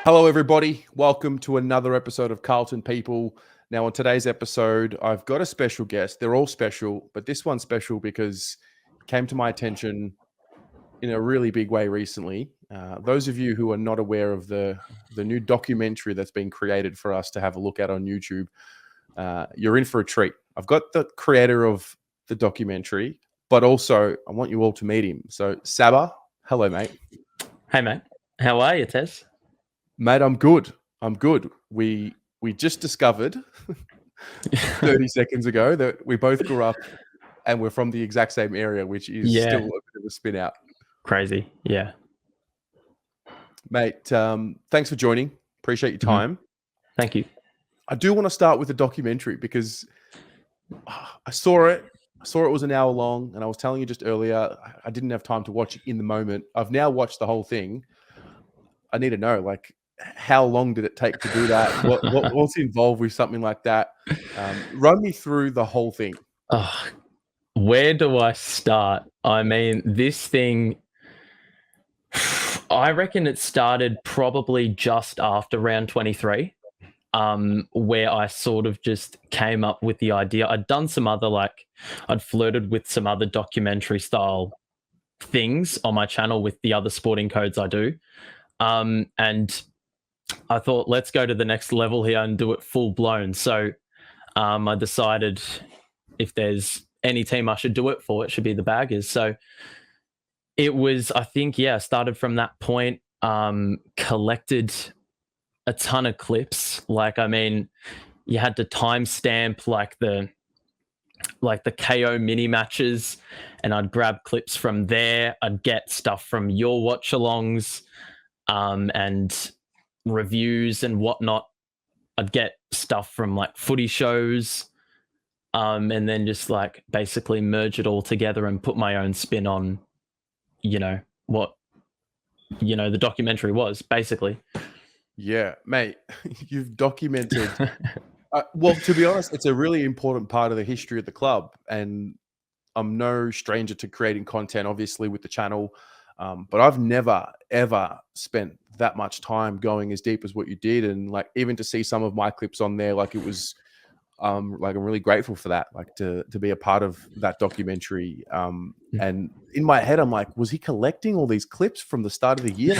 Hello, everybody. Welcome to another episode of Carlton People. Now, on today's episode, I've got a special guest. They're all special, but this one's special because it came to my attention in a really big way recently. Those of you who are not aware of the new documentary that's been created for us to have a look at on YouTube, you're in for a treat. I've got the creator of the documentary, but also I want you all to meet him. So, Saba, hello, mate. Hey, mate. How are you, Tez? Mate, I'm good. We just discovered 30 seconds ago that we both grew up and we're from the exact same area, which is still a bit of a spin out. Crazy. Yeah. Mate, thanks for joining. Appreciate your time. Thank you. I do want to start with the documentary because I saw it. I saw it was an hour long, and I was telling you just earlier, I didn't have time to watch it in the moment. I've now watched the whole thing. I need to know, like, how long did it take to do that? What's involved with something like that? Run me through the whole thing. Where do I start? I mean, this thing, I reckon it started probably just after round 23, where I sort of just came up with the idea. I'd done some other, I'd flirted with some other documentary style things on my channel with the other sporting codes I do. And I thought, let's go to the next level here and do it full blown. So I decided if there's any team I should do it for, it should be the Baggers. So it was, I think, started from that point, collected a ton of clips. You had to timestamp the KO mini matches, and I'd grab clips from there. I'd get stuff from your watch alongs, and reviews and whatnot. I'd get stuff from footy shows, and then just basically merge it all together and put my own spin on, what, the documentary was basically. Yeah, mate, you've documented. Well, to be honest, it's a really important part of the history of the club, and I'm no stranger to creating content, obviously, with the channel. But I've never, ever spent that much time going as deep as what you did. And even to see some of my clips on there, it was, I'm really grateful for that, to be a part of that documentary. And in my head, I'm like, was he collecting all these clips from the start of the year?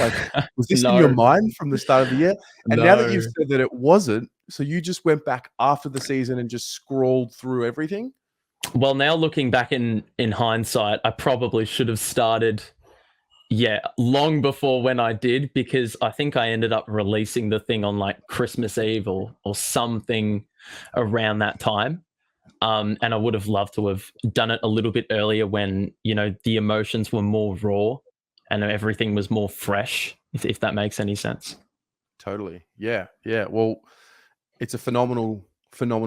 Was this in your mind from the start of the year? And now that you've said that it wasn't, so you just went back after the season and just scrolled through everything? Well, now looking back in hindsight, I probably should have started long before when I did, because I think I ended up releasing the thing on Christmas Eve or something around that time. And I would have loved to have done it a little bit earlier when, the emotions were more raw and everything was more fresh, if that makes any sense. Totally. Yeah. Yeah. Well, it's a phenomenal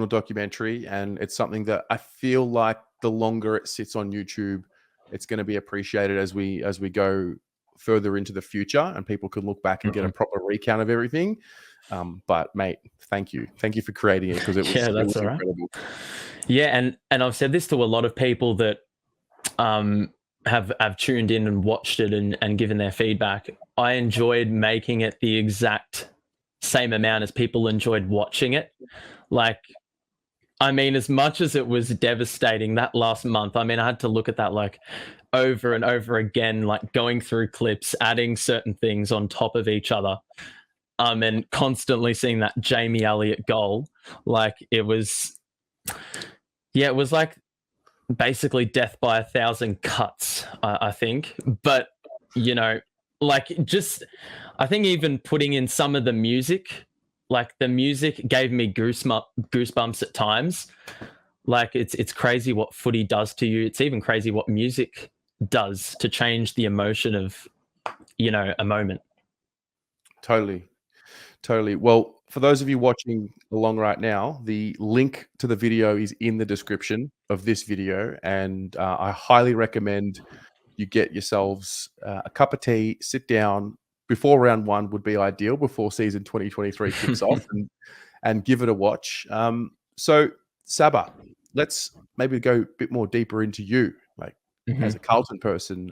documentary, and it's something that I feel like the longer it sits on YouTube, it's going to be appreciated as we go further into the future, and people can look back and get a proper recount of everything. But mate, thank you for creating it, because it was, that's all right. Incredible. Yeah, and I've said this to a lot of people that have tuned in and watched it and given their feedback. I enjoyed making it the exact same amount as people enjoyed watching it. As much as it was devastating that last month, I had to look at that over and over again, going through clips, adding certain things on top of each other, and constantly seeing that Jamie Elliott goal. It was basically death by 1,000 cuts, I think. But, I think even putting in some of the music, the music gave me goosebumps at times. It's crazy what footy does to you. It's even crazy what music does to change the emotion of, a moment. Totally. Well, for those of you watching along right now, the link to the video is in the description of this video, and I highly recommend you get yourselves a cup of tea, sit down. Before round one would be ideal, before season 2023 kicks off, and give it a watch. So, Saba, let's maybe go a bit more deeper into you, as a Carlton person,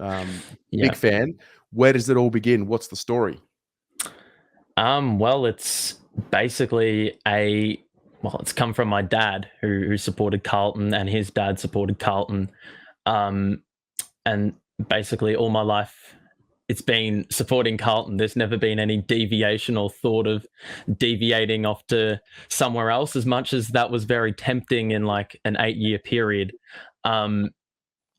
big fan. Where does it all begin? What's the story? Well, it's basically it's come from my dad who supported Carlton, and his dad supported Carlton. Um, and basically all my life it's been supporting Carlton. There's never been any deviation or thought of deviating off to somewhere else, as much as that was very tempting in like an 8-year period. Um,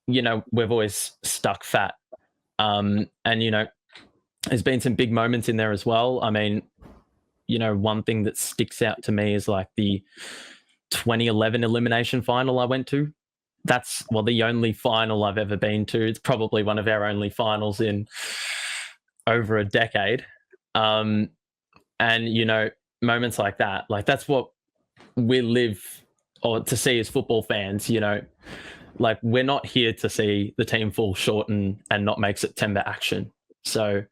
we've always stuck fat. And there's been some big moments in there as well. I mean, one thing that sticks out to me is like the 2011 elimination final I went to. That's the only final I've ever been to. It's probably one of our only finals in over a decade. And moments like that, like that's what we live or to see as football fans. Like we're not here to see the team fall short and not make September action. So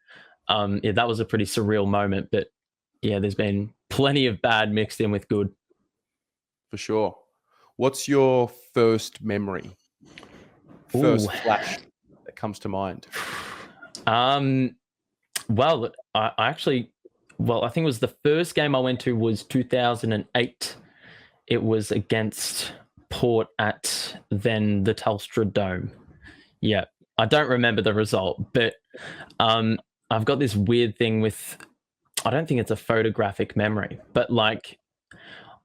that was a pretty surreal moment. But yeah, there's been plenty of bad mixed in with good. For sure. What's your first memory? First flash that comes to mind? Well, I actually, I think it was the first game I went to was 2008. It was against Port at then the Telstra Dome. Yeah, I don't remember the result, but I've got this weird thing with, I don't think it's a photographic memory, but like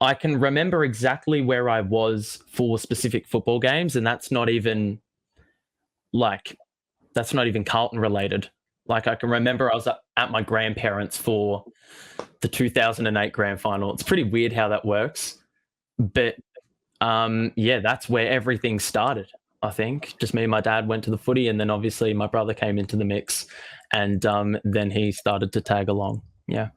I can remember exactly where I was for specific football games, and that's not even Carlton related. Like I can remember I was at my grandparents' for the 2008 grand final. It's pretty weird how that works, but that's where everything started. I think just me and my dad went to the footy, and then obviously my brother came into the mix, and then he started to tag along. Yeah.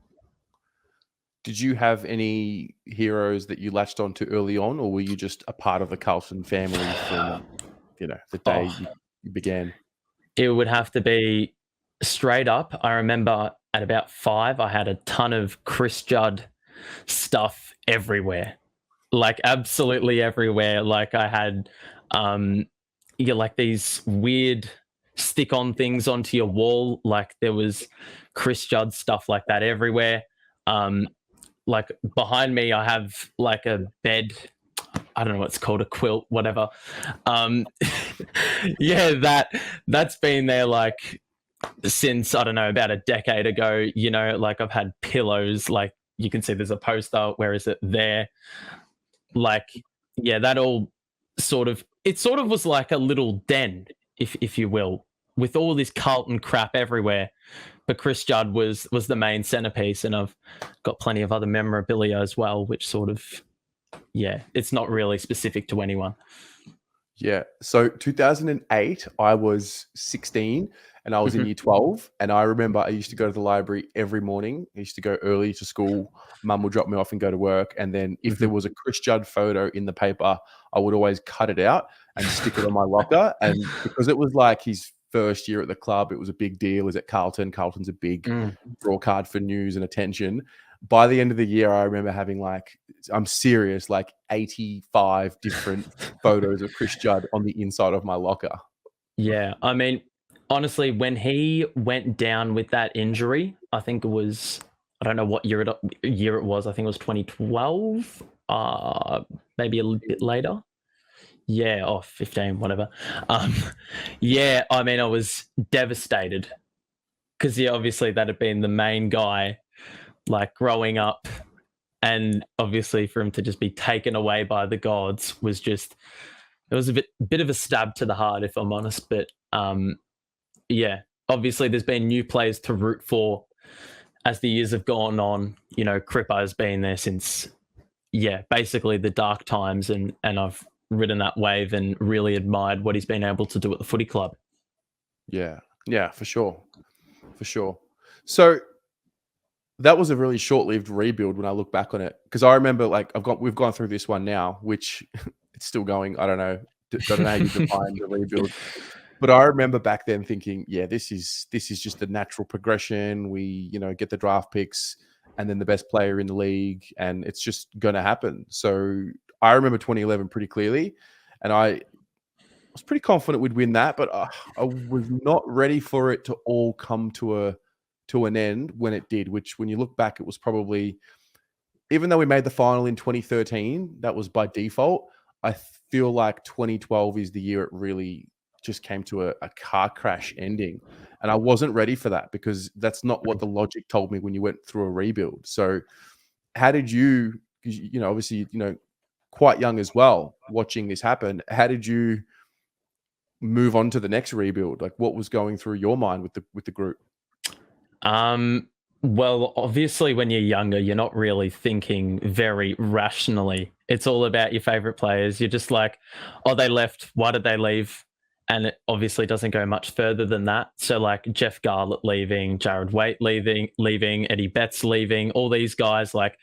Did you have any heroes that you latched onto early on, or were you just a part of the Carlton family from, the day you began? It would have to be straight up. I remember at about 5, I had a ton of Chris Judd stuff everywhere, like absolutely everywhere. Like I had, like these weird stick-on things onto your wall. Like there was Chris Judd stuff like that everywhere. Like behind me, I have like a bed. I don't know what it's called, a quilt, whatever. Yeah, that's been there like since, I don't know, about a decade ago. Like I've had pillows, like you can see there's a poster. Where is it? There. Like, yeah, that all sort of was like a little den, if you will, with all this Carlton crap everywhere. But Chris Judd was the main centerpiece, and I've got plenty of other memorabilia as well, which sort of, it's not really specific to anyone. Yeah. So 2008, I was 16 and I was in year 12. And I remember I used to go to the library every morning. I used to go early to school. Mum would drop me off and go to work. And then if there was a Chris Judd photo in the paper, I would always cut it out and stick it on my locker. And because it was like his first year at the club, it was a big deal. He's at Carlton. Carlton's a big draw card for news and attention. By the end of the year, I remember having like, I'm serious, like 85 different photos of Chris Judd on the inside of my locker. Yeah. I mean, honestly, when he went down with that injury, I think it was, I don't know what year it was. I think it was 2012, maybe a little bit later. Yeah, or 15, whatever. Yeah, I mean, I was devastated because, obviously that had been the main guy, like growing up, and obviously for him to just be taken away by the gods was just, it was a bit of a stab to the heart, if I'm honest. But yeah, obviously there's been new players to root for as the years have gone on. Cripper has been there since, basically the dark times, and I've ridden that wave and really admired what he's been able to do at the footy club. Yeah, for sure. So that was a really short-lived rebuild when I look back on it, because I remember like we've gone through this one now, which it's still going. I don't know how you define the rebuild, but I remember back then thinking, this is just the natural progression. We get the draft picks and then the best player in the league, and it's just going to happen. So I remember 2011 pretty clearly, and I was pretty confident we'd win that, but I was not ready for it to all come to to an end when it did, which when you look back, it was probably, even though we made the final in 2013, that was by default. I feel like 2012 is the year it really just came to a car crash ending. And I wasn't ready for that because that's not what the logic told me when you went through a rebuild. So how did you, 'cause, obviously, quite young as well, watching this happen, how did you move on to the next rebuild? Like what was going through your mind with the group? Well, obviously, when you're younger, you're not really thinking very rationally. It's all about your favorite players. You're just like, oh, they left. Why did they leave? And it obviously doesn't go much further than that. So, like Jeff Garlett leaving, Jared Waite leaving, Eddie Betts leaving, all these guys like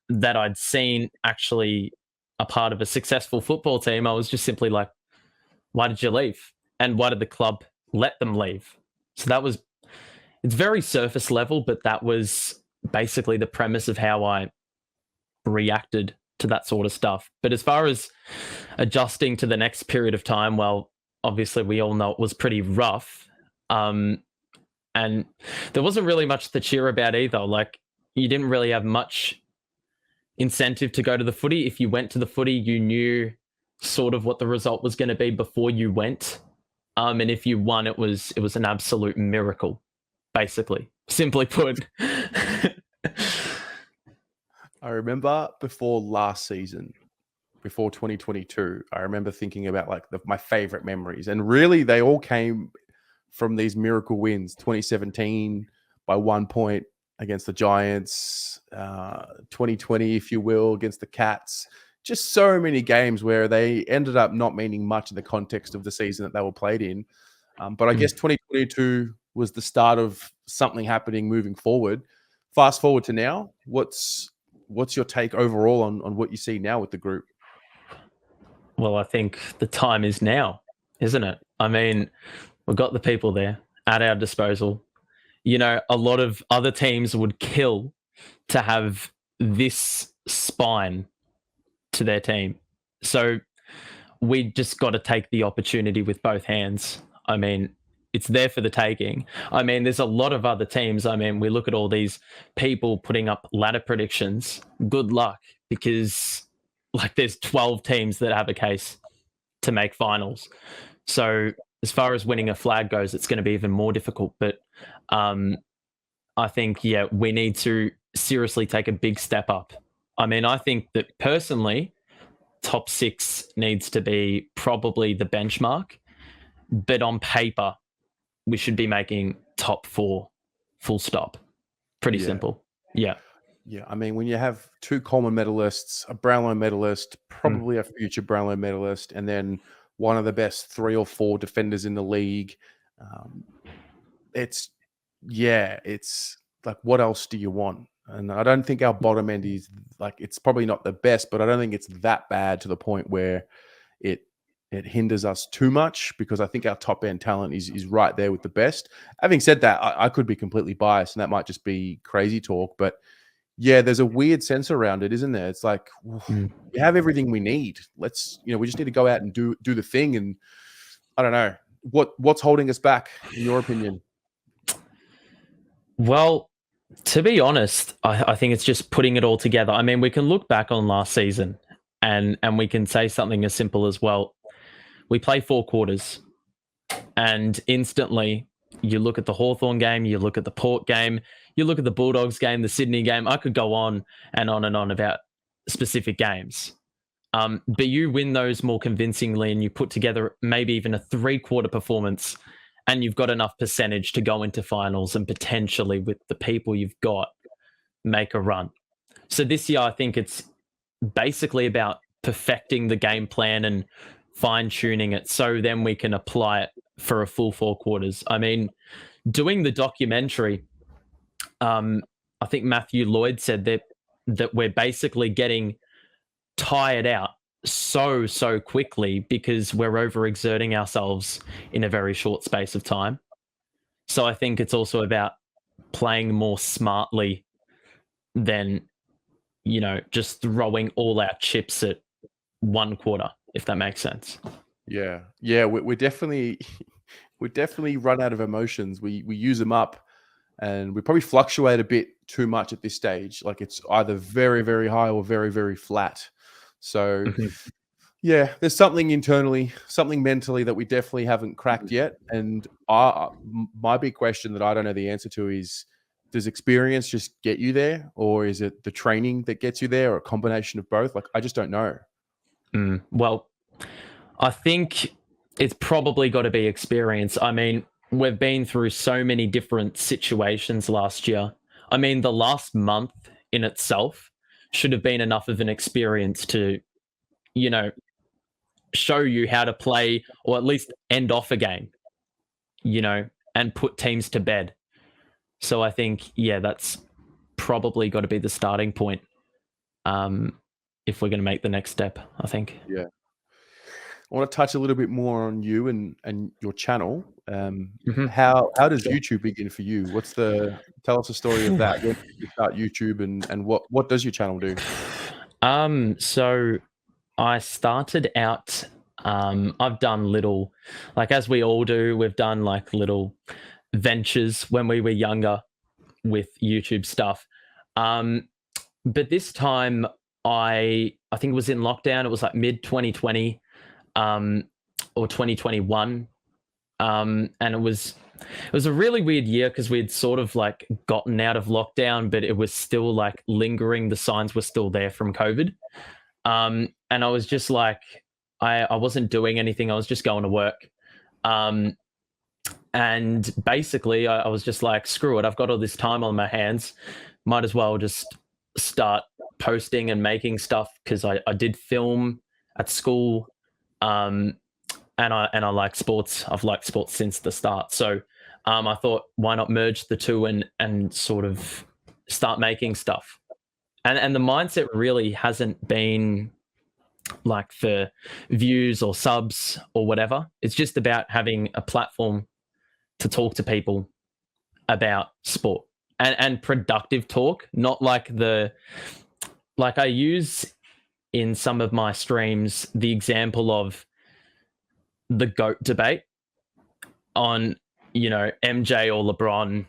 that I'd seen actually a part of a successful football team. I was just simply like, why did you leave? And why did the club let them leave? So that was, it's very surface level, but that was basically the premise of how I reacted to that sort of stuff. But as far as adjusting to the next period of time, well, obviously we all know it was pretty rough. And there wasn't really much to cheer about either. Like you didn't really have much incentive to go to the footy. If you went to the footy, you knew sort of what the result was going to be before you went. And if you won, it was an absolute miracle, basically. Simply put. I remember before last season, before 2022, I remember thinking about like my favorite memories, and really they all came from these miracle wins. 2017 by 1 point against the Giants, 2020, if you will, against the Cats. Just so many games where they ended up not meaning much in the context of the season that they were played in. But I guess 2022 was the start of something happening moving forward. Fast forward to now, what's your take overall on what you see now with the group? Well, I think the time is now, isn't it? I mean, we've got the people there at our disposal. A lot of other teams would kill to have this spine to their team. So we just got to take the opportunity with both hands. I mean, it's there for the taking. I mean, there's a lot of other teams. I mean, we look at all these people putting up ladder predictions. Good luck, because like there's 12 teams that have a case to make finals. So as far as winning a flag goes, it's going to be even more difficult. But I think, yeah, we need to seriously take a big step up. I mean, I think that personally, top 6 needs to be probably the benchmark. But on paper, we should be making top 4, full stop. Pretty simple. Yeah. Yeah, I mean, when you have 2 Coleman medalists, a Brownlow medalist, probably a future Brownlow medalist, and then one of the best 3 or 4 defenders in the league, it's like, what else do you want? And I don't think our bottom end is like, it's probably not the best, but I don't think it's that bad to the point where it hinders us too much, because I think our top end talent is right there with the best. Having said that, I could be completely biased, and that might just be crazy talk, but yeah, there's a weird sense around it, isn't there? It's like we have everything we need. Let's, we just need to go out and do the thing. And I don't know what's holding us back, in your opinion. Well, to be honest, I think it's just putting it all together. I mean, we can look back on last season and we can say something as simple as, well, we play 4 quarters and instantly you look at the Hawthorn game, you look at the Port game, you look at the Bulldogs game, the Sydney game. I could go on and on about specific games. But you win those more convincingly and you put together maybe even a 3-quarter performance, and you've got enough percentage to go into finals and potentially, with the people you've got, make a run. So this year, I think it's basically about perfecting the game plan and fine-tuning it so then we can apply it for a full 4 quarters. I mean, doing the documentary, I think Matthew Lloyd said that we're basically getting tired out so quickly because we're overexerting ourselves in a very short space of time. So I think it's also about playing more smartly than, just throwing all our chips at 1 quarter, if that makes sense. Yeah. We're definitely run out of emotions. We use them up and we probably fluctuate a bit too much at this stage. Like it's either very, very high or very, very flat. So Mhm. yeah, there's something internally, something mentally that we definitely haven't cracked yet. And my big question that I don't know the answer to is, does experience just get you there, or is it the training that gets you there, or a combination of both? Like, I just don't know. Well, I think it's probably got to be experience. I mean, we've been through so many different situations last year. I mean, the last month in itself should have been enough of an experience to, you know, show you how to play or at least end off a game, and put teams to bed. So I think, yeah, that's probably got to be the starting point if we're going to make the next step, I think. Yeah. I want to touch a little bit more on you and your channel. Mhm. How does Sure. YouTube begin for you? Tell us a story of that. When did you start YouTube, and what does your channel do? So I started out, I've done little, like as we all do, we've done like little ventures when we were younger with YouTube stuff. Um, but this time I think it was in lockdown, it was like mid 2020, um, or 2021. And it was a really weird year because we'd sort of like gotten out of lockdown, but it was still like lingering. The signs were still there from COVID. And I was just like, I wasn't doing anything. I was just going to work. Um, and basically, I was just like, screw it. I've got all this time on my hands. Might as well just start posting and making stuff because I did film at school. Um, and I like sports. I've liked sports since the start. So I thought, why not merge the two and sort of start making stuff. And the mindset really hasn't been like for views or subs or whatever. It's just about having a platform to talk to people about sport and productive talk, not like I use in some of my streams the example of the GOAT debate on, MJ or LeBron.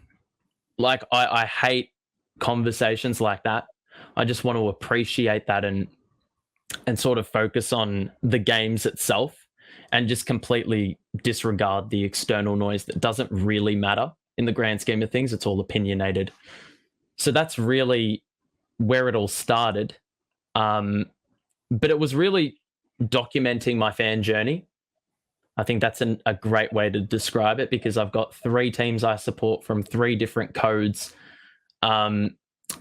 Like I hate conversations like that. I just want to appreciate that and sort of focus on the games itself and just completely disregard the external noise that doesn't really matter in the grand scheme of things. It's all opinionated. So that's really where it all started. But it was really documenting my fan journey. I think that's a great way to describe it because I've got 3 teams I support from 3 different codes. Um,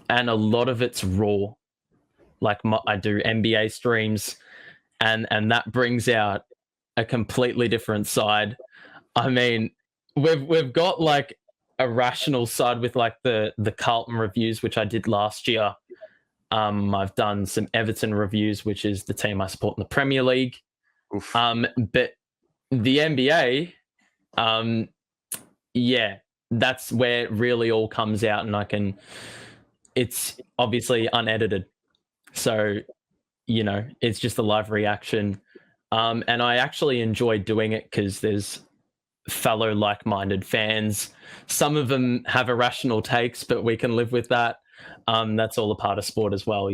and a lot of it's raw. Like I do NBA streams, and that brings out a completely different side. I mean, we've got like a rational side with like the Carlton reviews, which I did last year. I've done some Everton reviews, which is the team I support in the Premier League. Oof. But the NBA, yeah, that's where it really all comes out, and it's obviously unedited. So, it's just a live reaction. And I actually enjoy doing it because there's fellow like-minded fans. Some of them have irrational takes, but we can live with that. That's all a part of sport as well.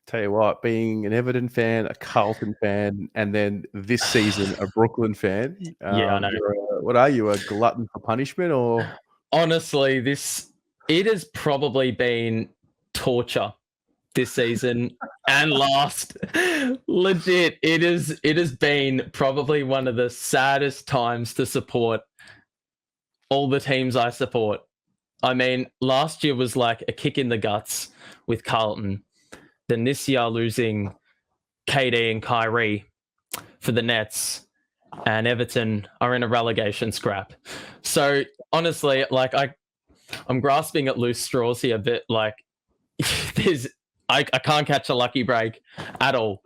Tell you what, being an Everton fan, a Carlton fan, and then this season a Brooklyn fan, Yeah, I know. what are you, a glutton for punishment, or? Honestly, it has probably been torture this season and last. Legit, it has been probably one of the saddest times to support all the teams I support. I mean, last year was like a kick in the guts with Carlton. Then this year losing KD and Kyrie for the Nets, and Everton are in a relegation scrap. So honestly, like I'm grasping at loose straws here, but like I can't catch a lucky break at all.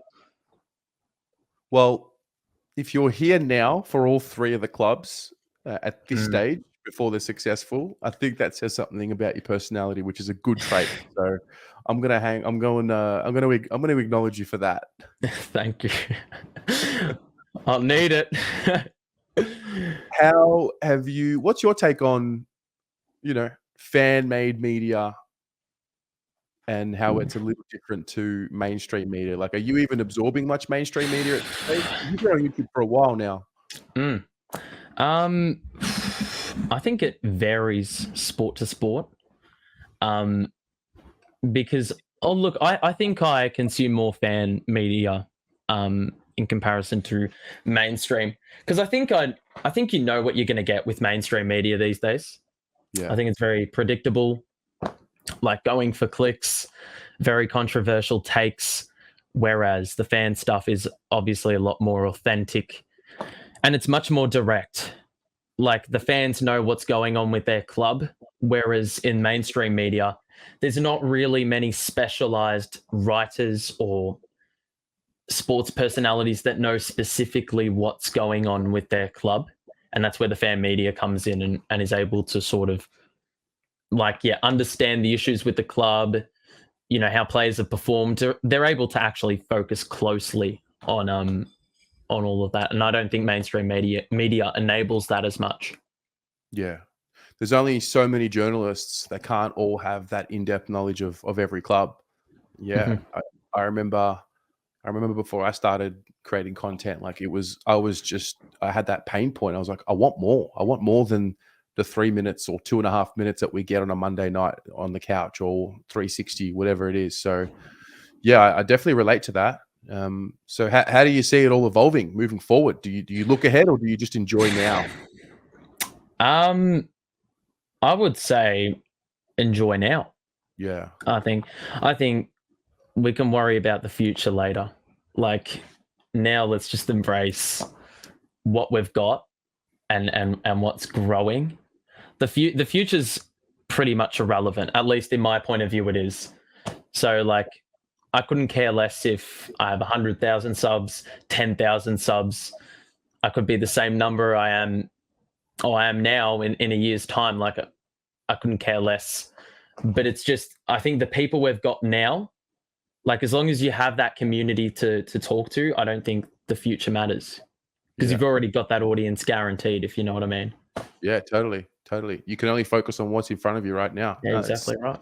Well, if you're here now for all 3 of the clubs, at this Mm. stage before they're successful, I think that says something about your personality, which is a good trait. So I'm gonna acknowledge you for that. Thank you. I'll need it. What's your take on fan-made media and how it's a little different to mainstream media? Like, are you even absorbing much mainstream media at this stage? You've been on YouTube for a while now. Mm. I think it varies sport to sport. Because look, I think I consume more fan media in comparison to mainstream, because I think you know what you're going to get with mainstream media these days. Yeah. I think it's very predictable, like going for clicks, very controversial takes, whereas the fan stuff is obviously a lot more authentic and it's much more direct. Like the fans know what's going on with their club, whereas in mainstream media, there's not really many specialized writers or sports personalities that know specifically what's going on with their club. And that's where the fan media comes in and is able to sort of understand the issues with the club, how players have performed. They're able to actually focus closely on all of that. And I don't think mainstream media enables that as much. Yeah. There's only so many journalists that can't all have that in-depth knowledge of every club. Yeah. Mhm. I remember before I started creating content, like I had that pain point. I was like, I want more. I want more than the 3 minutes or 2.5 minutes that we get on a Monday night on the couch, or 360, whatever it is. So yeah, I definitely relate to that. So how do you see it all evolving moving forward? Do you look ahead, or do you just enjoy now? I would say enjoy now. Yeah. I think we can worry about the future later. Like now, let's just embrace what we've got and what's growing. The future's pretty much irrelevant, at least in my point of view. It is. So like, I couldn't care less if I have 100,000 subs, 10,000 subs. I could be the same number I am now in a year's time. Like I couldn't care less. But it's just, I think the people we've got now, like as long as you have that community to talk to, I don't think the future matters, because you've already got that audience guaranteed, if you know what I mean. Yeah, totally. You can only focus on what's in front of you right now. Yeah, exactly right.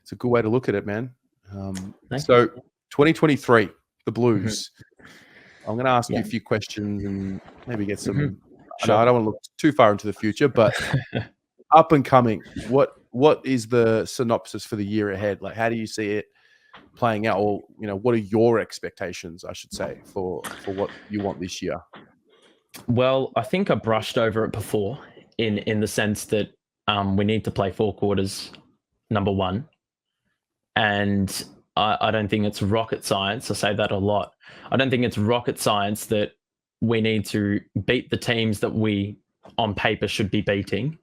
It's a good way to look at it, man. Thank So you. 2023, the Mm-hmm. Blues. I'm going to ask you Yeah. a few questions and maybe get some. Mhm. I know I don't want to look too far into the future, but up and coming, what is the synopsis for the year ahead? Like, how do you see it playing out? Or, what are your expectations, I should say, for what you want this year? Well, I think I brushed over it before in the sense that we need to play 4 quarters, number one. And I don't think it's rocket science. I say that a lot. I don't think it's rocket science that we need to beat the teams that we on paper should be beating.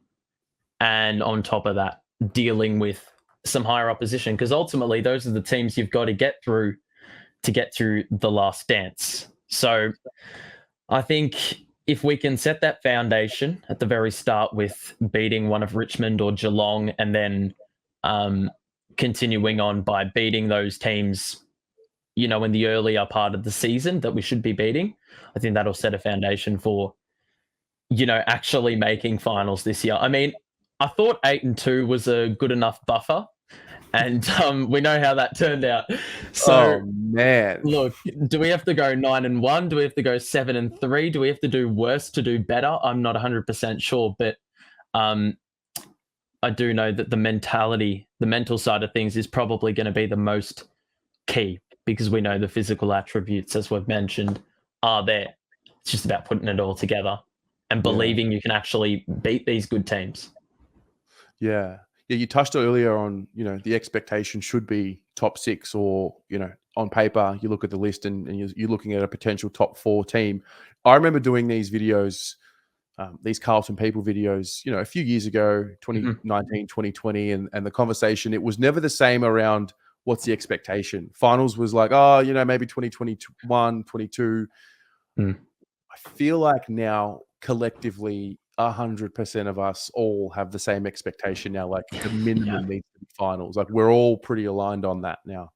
And on top of that, dealing with some higher opposition, because ultimately those are the teams you've got to get through the last dance. So I think if we can set that foundation at the very start with beating one of Richmond or Geelong, and then continuing on by beating those teams, in the earlier part of the season that we should be beating, I think that'll set a foundation for, actually making finals this year. I mean, I thought 8-2 was a good enough buffer, and we know how that turned out. So, Oh man, look, do we have to go 9-1? Do we have to go 7-3? Do we have to do worse to do better? I'm not 100% sure, but I do know that the mental side of things is probably going to be the most key, because we know the physical attributes, as we've mentioned, are there. It's just about putting it all together and believing you can actually beat these good teams. Yeah. You touched earlier on, the expectation should be top 6, or, on paper, you look at the list and you're looking at a potential top 4 team. I remember doing these videos, these Carlton People videos, a few years ago, 2019, 2020, and the conversation, it was never the same around what's the expectation. Finals was like, maybe 2021, 22. I feel like now collectively 100% of us all have the same expectation now. Like the minimum needs to be finals. Like we're all pretty aligned on that now.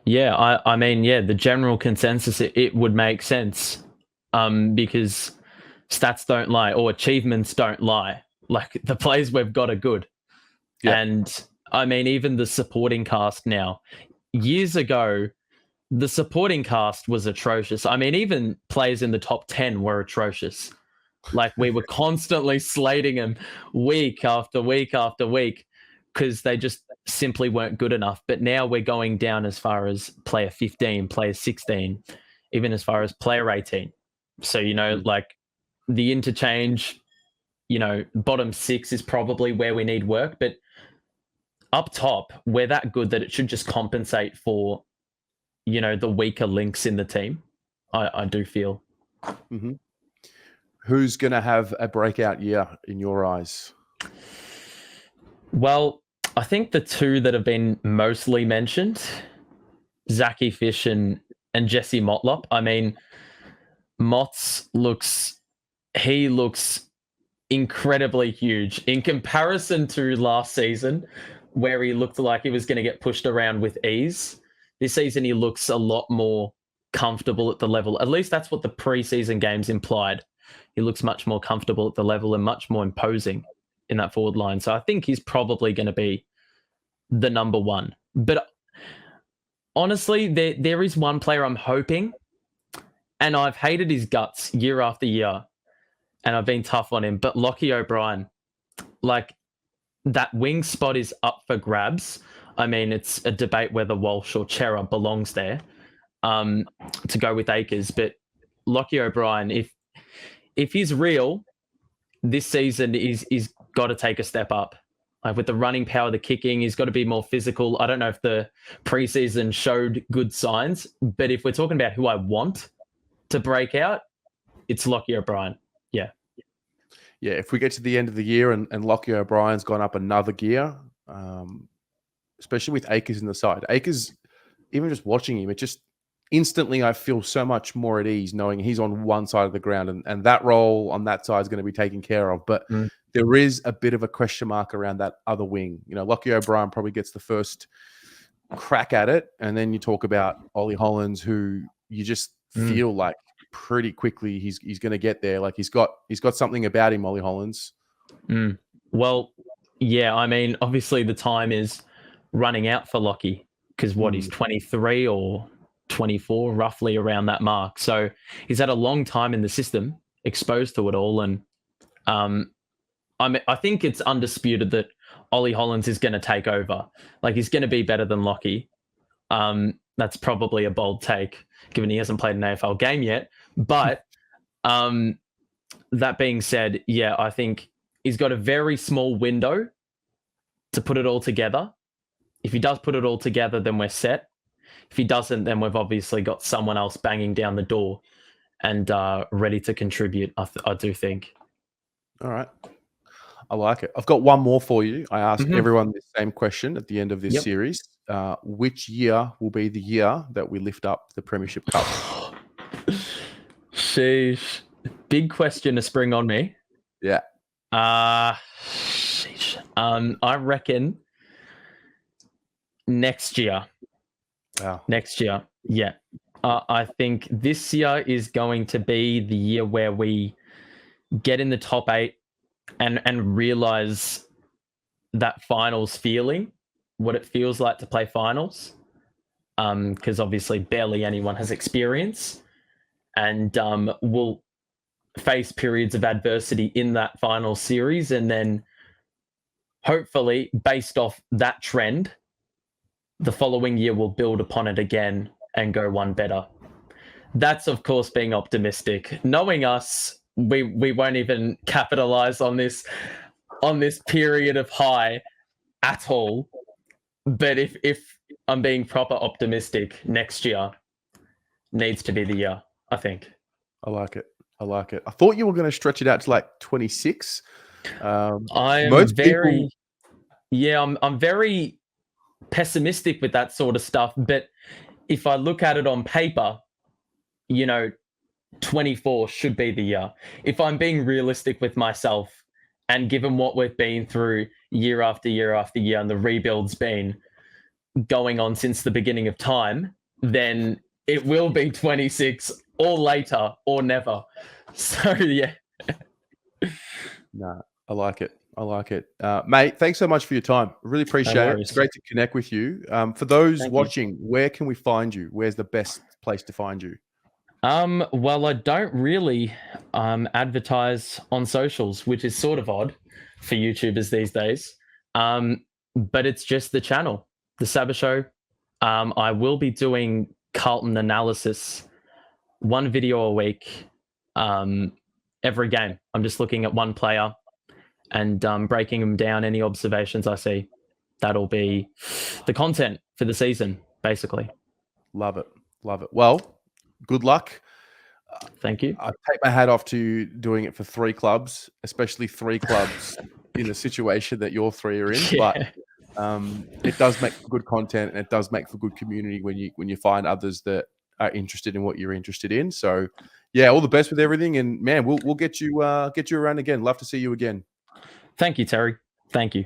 Yeah, I mean, the general consensus, it would make sense, because stats don't lie, or achievements don't lie. Like the players we've got are good. Yeah. And I mean, even the supporting cast now, years ago, the supporting cast was atrocious. I mean, even players in the top 10 were atrocious. Like we were constantly slating them week after week after week because they just simply weren't good enough. But now we're going down as far as player 15, player 16, even as far as player 18. So, like the interchange, bottom 6 is probably where we need work. But up top, we're that good that it should just compensate for, the weaker links in the team. I do feel. Mm-hmm. Who's going to have a breakout year in your eyes? Well, I think the two that have been mostly mentioned, Zachy Fish and Jesse Motlop. I mean, Mott's looks incredibly huge in comparison to last season, where he looked like he was going to get pushed around with ease. This season, he looks a lot more comfortable at the level. At least that's what the preseason games implied. He looks much more comfortable at the level and much more imposing in that forward line. So I think he's probably going to be the number one. But honestly, there is one player I'm hoping, and I've hated his guts year after year, and I've been tough on him, but Lockie O'Brien, like that wing spot is up for grabs. I mean, it's a debate whether Walsh or Chera belongs there to go with Akers, but Lockie O'Brien, if he's real, this season is got to take a step up. Like with the running power, the kicking, he's got to be more physical. I don't know if the preseason showed good signs, but if we're talking about who I want to break out, it's Lockie O'Brien. Yeah. Yeah, if we get to the end of the year and Lockie O'Brien's gone up another gear, especially with Akers in the side. Akers, even just watching him, it just instantly I feel so much more at ease knowing he's on one side of the ground and that role on that side is going to be taken care of. But there is a bit of a question mark around that other wing. Lockie O'Brien probably gets the first crack at it. And then you talk about Ollie Hollands, who you just feel like pretty quickly he's going to get there. Like he's got something about him, Ollie Hollands. Well, yeah, I mean, obviously the time is running out for Lockie because he's 23 or 24, roughly around that mark. So he's had a long time in the system, exposed to it all. And I think it's undisputed that Ollie Hollands is going to take over. Like he's going to be better than Lockie. That's probably a bold take, given he hasn't played an AFL game yet. But that being said, yeah, I think he's got a very small window to put it all together. If he does put it all together, then we're set. If he doesn't, then we've obviously got someone else banging down the door and ready to contribute, I do think. All right. I like it. I've got one more for you. I ask everyone the same question at the end of this series. Which year will be the year that we lift up the Premiership Cup? Sheesh. Big question to spring on me. Yeah. Sheesh. I reckon next year. Wow. Next year. Yeah. I think this year is going to be the year where we get in the top 8 and realize that finals feeling, what it feels like to play finals. Because obviously barely anyone has experience. And we'll face periods of adversity in that final series. And then hopefully, based off that trend, the following year we'll build upon it again and go one better. That's, of course, being optimistic. Knowing us, we won't even capitalize on this period of high at all. But if I'm being proper optimistic, next year needs to be the year, I think. I like it. I thought you were going to stretch it out to like 26. I'm very pessimistic with that sort of stuff. But if I look at it on paper, 24 should be the year. If I'm being realistic with myself, and given what we've been through year after year after year, and the rebuild's been going on since the beginning of time, then it will be 26 or later or never. So, yeah. No, I like it. I like it. Mate, thanks so much for your time. I really appreciate it. It's worries. great to connect with you. For those Thank you. watching, where can we find you? Where's the best place to find you? Well, I don't really advertise on socials, which is sort of odd for YouTubers these days. But it's just the channel, the Sabba Show. I will be doing Carlton analysis, one video a week, every game. I'm just looking at one player and breaking them down. Any observations I see, that'll be the content for the season, basically. Love it. Love it. Well, good luck. Thank you. I take my hat off to you doing it for 3 clubs, especially 3 clubs in the situation that your 3 are in. Yeah. But it does make for good content, and it does make for good community when you find others that are interested in what you're interested in. So, yeah, all the best with everything, and man, we'll get you around again. Love to see you again. Thank you, Terry. Thank you.